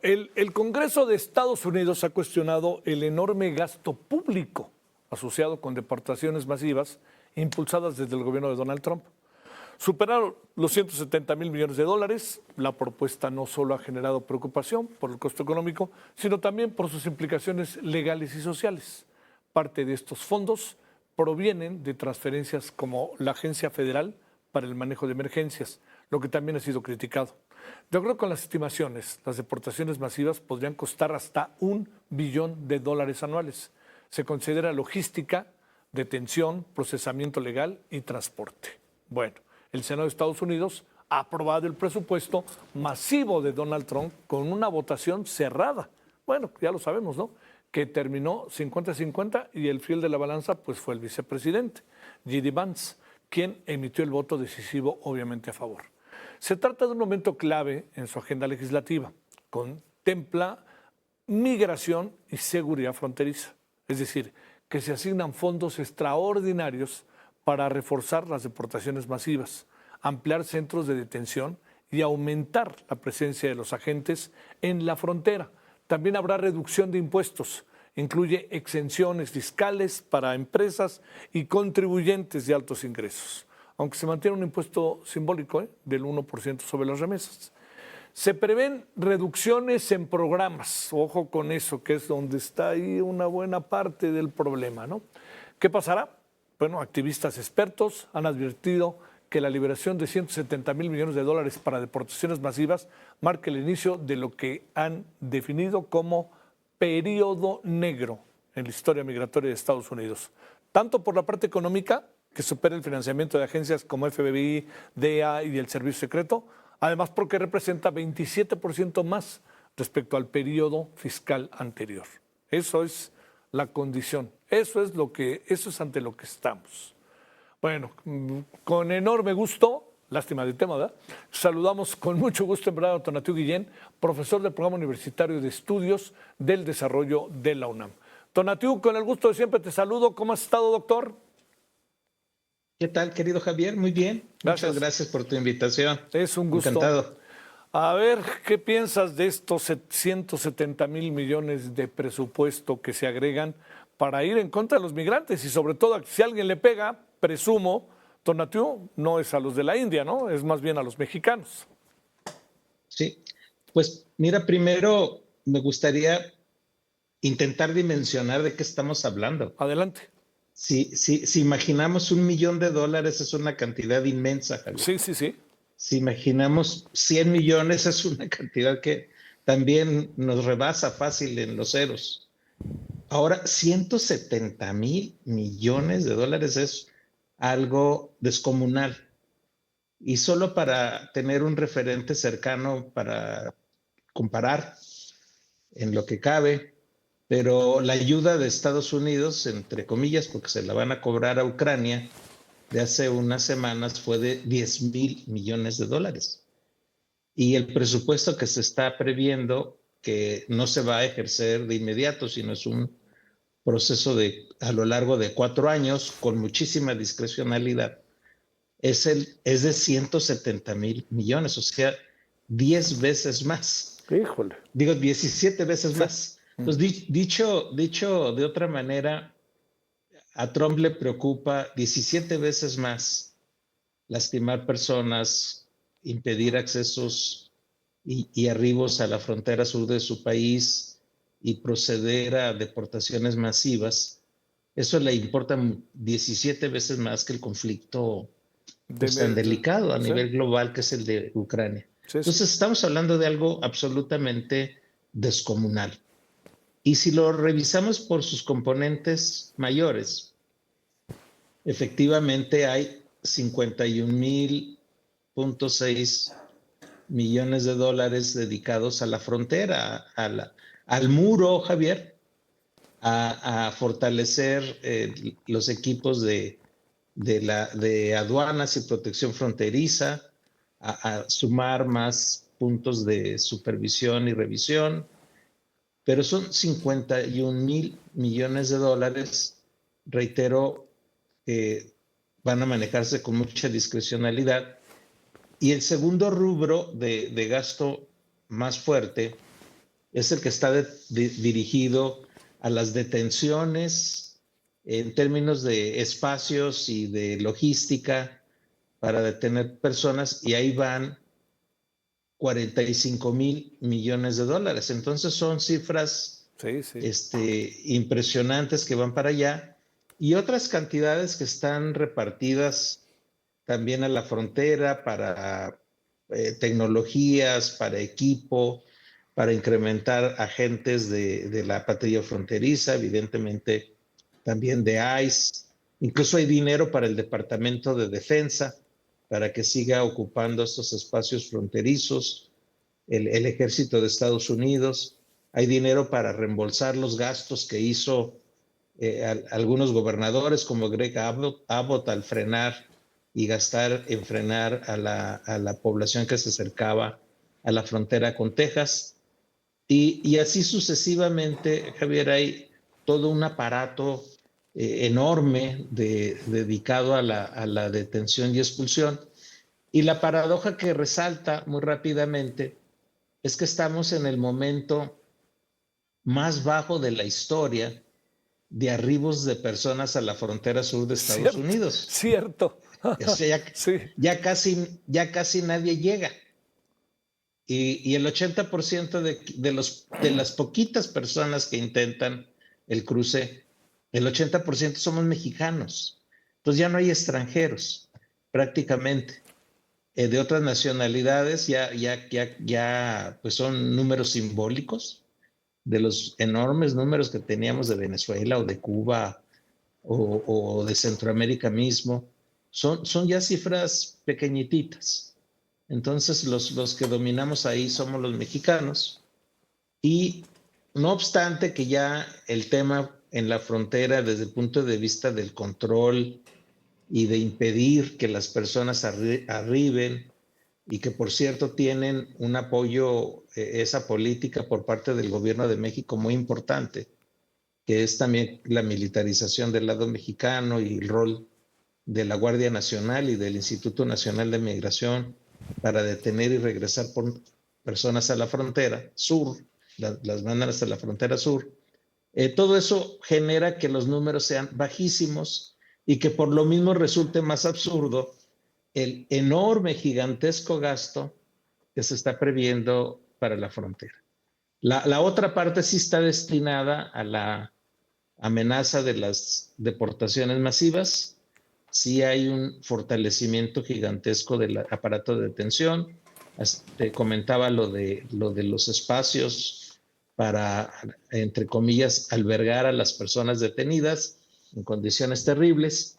el Congreso de Estados Unidos ha cuestionado el enorme gasto público asociado con deportaciones masivas impulsadas desde el gobierno de Donald Trump. Superaron los 170 mil millones de dólares. La propuesta no solo ha generado preocupación por el costo económico, sino también por sus implicaciones legales y sociales. Parte de estos fondos provienen de transferencias como la Agencia Federal para el Manejo de Emergencias, lo que también ha sido criticado. De acuerdo con las estimaciones, las deportaciones masivas podrían costar hasta $1 billón anuales. Se considera logística, detención, procesamiento legal y transporte. Bueno, el Senado de Estados Unidos ha aprobado el presupuesto masivo de Donald Trump con una votación cerrada. Bueno, ya lo sabemos, ¿no? Que terminó 50-50 y el fiel de la balanza pues fue el vicepresidente, J.D. Vance, quien emitió el voto decisivo obviamente a favor. Se trata de un momento clave en su agenda legislativa. Contempla migración y seguridad fronteriza. Es decir, que se asignan fondos extraordinarios para reforzar las deportaciones masivas, ampliar centros de detención y aumentar la presencia de los agentes en la frontera. También habrá reducción de impuestos. Incluye exenciones fiscales para empresas y contribuyentes de altos ingresos, aunque se mantiene un impuesto simbólico del 1% sobre las remesas. Se prevén reducciones en programas, ojo con eso, que es donde está ahí una buena parte del problema, ¿no? ¿Qué pasará? Bueno, activistas expertos han advertido que la liberación de 170 mil millones de dólares para deportaciones masivas marca el inicio de lo que han definido como periodo negro en la historia migratoria de Estados Unidos, tanto por la parte económica, que supera el financiamiento de agencias como FBI, DEA y el Servicio Secreto, además porque representa 27% más respecto al periodo fiscal anterior. Eso es la condición, eso es ante lo que estamos. Bueno, con enorme gusto, lástima del tema, ¿verdad? Saludamos con mucho gusto en verdad a Tonatiuh Guillén, profesor del Programa Universitario de Estudios del Desarrollo de la UNAM. Tonatiuh, con el gusto de siempre te saludo. ¿Cómo has estado, doctor? ¿Qué tal, querido Javier? Muy bien. Gracias. Muchas gracias por tu invitación. Es un gusto. Encantado. A ver, ¿qué piensas de estos 170 mil millones de presupuesto que se agregan para ir en contra de los migrantes? Y sobre todo, si alguien le pega, presumo, Tonatiuh, no es a los de la India, ¿no? Es más bien a los mexicanos. Sí, pues mira, primero me gustaría intentar dimensionar de qué estamos hablando. Adelante. Si imaginamos $1 millón es una cantidad inmensa, Javier. Sí. Si imaginamos 100 millones es una cantidad que también nos rebasa fácil en los ceros. Ahora, 170 mil millones de dólares es algo descomunal. Y solo para tener un referente cercano para comparar en lo que cabe, pero la ayuda de Estados Unidos, entre comillas, porque se la van a cobrar a Ucrania, de hace unas semanas fue de 10 mil millones de dólares. Y el presupuesto que se está previendo, que no se va a ejercer de inmediato, sino es un proceso a lo largo de 4 años, con muchísima discrecionalidad, es de 170 mil millones, o sea, 10 veces más. Híjole. Digo, 17 veces más. Entonces, dicho de otra manera, a Trump le preocupa 17 veces más lastimar personas, impedir accesos y arribos a la frontera sur de su país y proceder a deportaciones masivas. Eso le importa 17 veces más que el conflicto tan delicado a nivel global que es el de Ucrania. Entonces estamos hablando de algo absolutamente descomunal. Y si lo revisamos por sus componentes mayores, efectivamente hay 51.6 millones de dólares dedicados a la frontera, al muro, Javier, a fortalecer los equipos de aduanas y protección fronteriza, a sumar más puntos de supervisión y revisión, pero son 51 mil millones de dólares, reitero, que van a manejarse con mucha discrecionalidad. Y el segundo rubro de gasto más fuerte es el que está dirigido a las detenciones en términos de espacios y de logística para detener personas, y ahí van 45,000 millones de dólares. Entonces son cifras Sí, sí. impresionantes que van para allá, y otras cantidades que están repartidas también a la frontera para tecnologías, para equipo, para incrementar agentes de la patrulla fronteriza, evidentemente también de ICE. Incluso hay dinero para el Departamento de Defensa, para que siga ocupando estos espacios fronterizos, el Ejército de Estados Unidos. Hay dinero para reembolsar los gastos que hizo algunos gobernadores como Greg Abbott al frenar y gastar en frenar a la población que se acercaba a la frontera con Texas. Y así sucesivamente, Javier, hay todo un aparato enorme dedicado a la detención y expulsión. Y la paradoja que resalta muy rápidamente es que estamos en el momento más bajo de la historia de arribos de personas a la frontera sur de Estados Cierto, Unidos. cierto. O sea, Sí. ya casi nadie llega. Y el 80% de las poquitas personas que intentan el cruce, el 80% somos mexicanos. Entonces ya no hay extranjeros, prácticamente. De otras nacionalidades ya pues son números simbólicos de los enormes números que teníamos de Venezuela o de Cuba o de Centroamérica mismo. Son ya cifras pequeñititas. Entonces los que dominamos ahí somos los mexicanos, y no obstante que ya el tema en la frontera desde el punto de vista del control y de impedir que las personas arriben, y que por cierto tienen un apoyo, esa política por parte del gobierno de México muy importante, que es también la militarización del lado mexicano y el rol de la Guardia Nacional y del Instituto Nacional de Migración para detener y regresar por personas a la frontera sur, las mandan hasta la frontera sur. Todo eso genera que los números sean bajísimos y que por lo mismo resulte más absurdo el enorme, gigantesco gasto que se está previendo para la frontera. La otra parte sí está destinada a la amenaza de las deportaciones masivas. Sí hay un fortalecimiento gigantesco del aparato de detención. Te comentaba lo de los espacios para, entre comillas, albergar a las personas detenidas en condiciones terribles.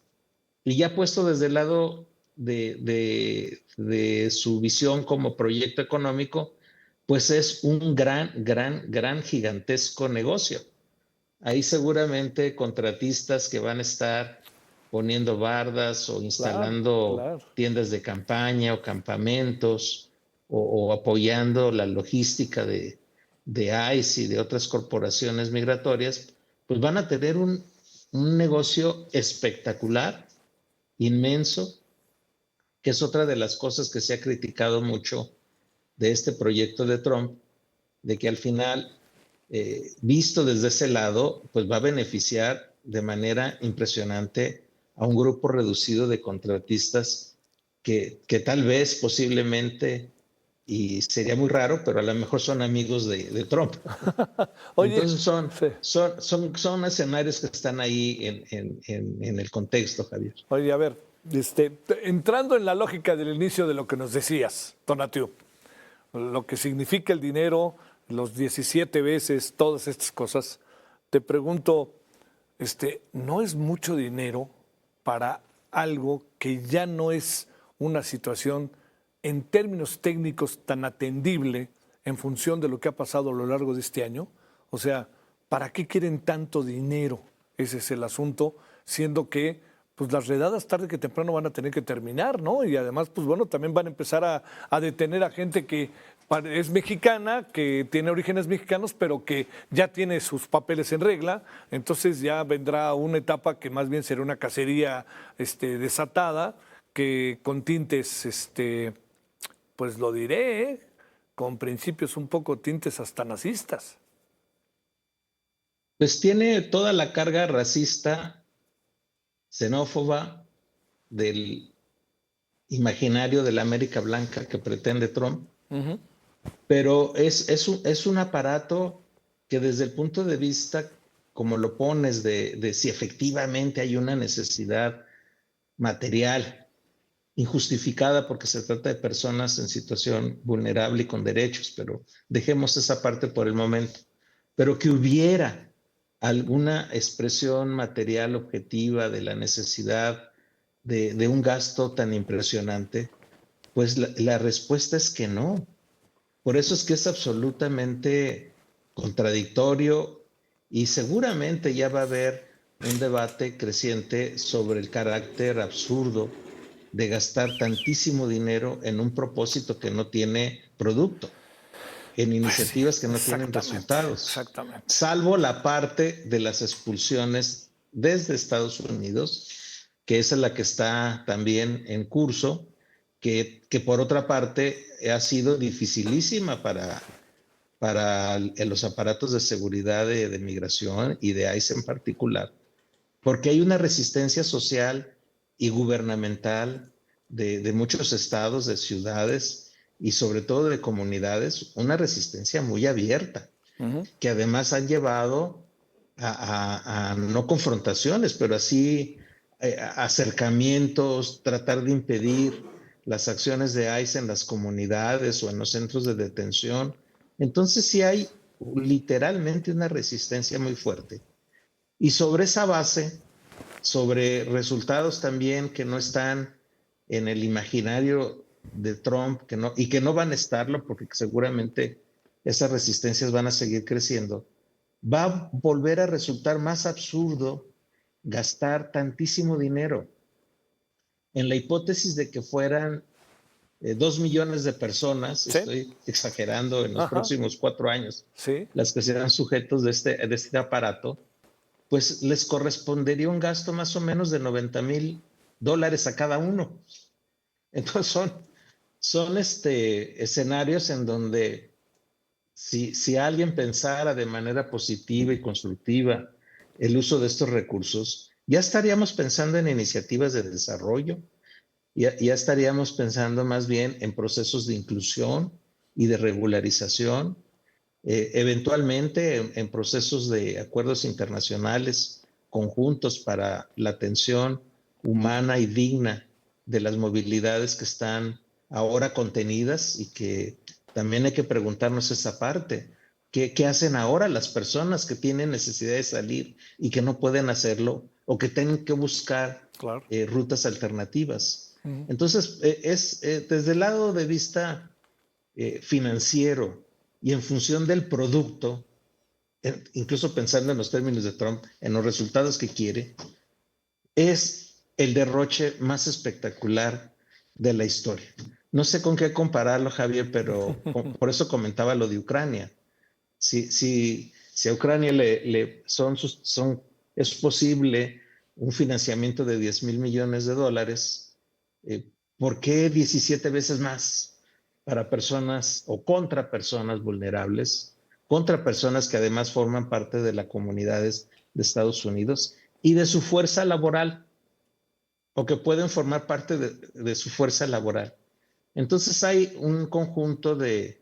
Y ya puesto desde el lado de su visión como proyecto económico, pues es un gran, gigantesco negocio. Ahí seguramente contratistas que van a estar poniendo bardas o Claro, instalando claro. tiendas de campaña o campamentos, o apoyando la logística de ICE y de otras corporaciones migratorias, pues van a tener un negocio espectacular, inmenso, que es otra de las cosas que se ha criticado mucho de este proyecto de Trump, de que al final, visto desde ese lado, pues va a beneficiar de manera impresionante a un grupo reducido de contratistas que tal vez, posiblemente, y sería muy raro, pero a lo mejor son amigos de Trump. Oye, Entonces sí. son escenarios que están ahí en el contexto, Javier. Oye, a ver, entrando en la lógica del inicio de lo que nos decías, Tonatiuh, lo que significa el dinero, los 17 veces, todas estas cosas, te pregunto, ¿no es mucho dinero para algo que ya no es una situación en términos técnicos tan atendible en función de lo que ha pasado a lo largo de este año? O sea, ¿para qué quieren tanto dinero? Ese es el asunto, siendo que pues las redadas tarde que temprano van a tener que terminar, ¿no? Y además, pues bueno, también van a empezar a detener a gente que es mexicana, que tiene orígenes mexicanos, pero que ya tiene sus papeles en regla. Entonces ya vendrá una etapa que más bien será una cacería desatada, que con tintes, pues lo diré, con principios un poco tintes hasta nazistas. Pues tiene toda la carga racista, xenófoba del imaginario de la América Blanca que pretende Trump, pero es un aparato que desde el punto de vista, como lo pones, de si efectivamente hay una necesidad material injustificada porque se trata de personas en situación vulnerable y con derechos, pero dejemos esa parte por el momento, pero que hubiera alguna expresión material objetiva de la necesidad de un gasto tan impresionante, pues la respuesta es que no. Por eso es que es absolutamente contradictorio y seguramente ya va a haber un debate creciente sobre el carácter absurdo de gastar tantísimo dinero en un propósito que no tiene producto, en iniciativas que no tienen resultados, salvo la parte de las expulsiones desde Estados Unidos, que esa es la que está también en curso, que por otra parte ha sido dificilísima para los aparatos de seguridad de migración y de ICE en particular, porque hay una resistencia social y gubernamental de muchos estados, de ciudades y sobre todo de comunidades, una resistencia muy abierta, que además han llevado a no confrontaciones, pero así acercamientos, tratar de impedir las acciones de ICE en las comunidades o en los centros de detención. Entonces sí hay literalmente una resistencia muy fuerte. Y sobre esa base, sobre resultados también que no están en el imaginario de Trump, y que no van a estarlo porque seguramente esas resistencias van a seguir creciendo, va a volver a resultar más absurdo gastar tantísimo dinero. En la hipótesis de que fueran 2 millones de personas, ¿sí? Estoy exagerando, en los próximos 4 años, ¿sí?, las que serán sujetos de este aparato, pues les correspondería un gasto más o menos de $90,000 a cada uno. Entonces son escenarios en donde si alguien pensara de manera positiva y constructiva el uso de estos recursos, ya estaríamos pensando en iniciativas de desarrollo, ya estaríamos pensando más bien en procesos de inclusión y de regularización, eventualmente en procesos de acuerdos internacionales conjuntos para la atención humana y digna de las movilidades que están ahora contenidas, y que también hay que preguntarnos esa parte. ¿Qué hacen ahora las personas que tienen necesidad de salir y que no pueden hacerlo o que tienen que buscar rutas alternativas? Entonces, desde el lado de vista financiero y en función del producto, incluso pensando en los términos de Trump, en los resultados que quiere, es el derroche más espectacular de la historia. No sé con qué compararlo, Javier, pero por eso comentaba lo de Ucrania. Si a Ucrania es posible un financiamiento de $10,000 millones, ¿por qué 17 veces más para personas o contra personas vulnerables, contra personas que además forman parte de las comunidades de Estados Unidos y de su fuerza laboral, o que pueden formar parte de su fuerza laboral? Entonces hay un conjunto de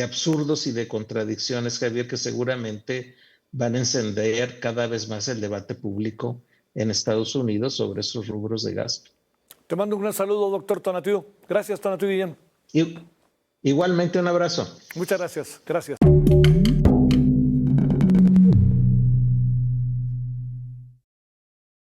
absurdos y de contradicciones, Javier, que seguramente van a encender cada vez más el debate público en Estados Unidos sobre esos rubros de gasto. Te mando un gran saludo, doctor Tonatiuh. Gracias, Tonatiuh Guillén. Igualmente, un abrazo. Muchas gracias. Gracias.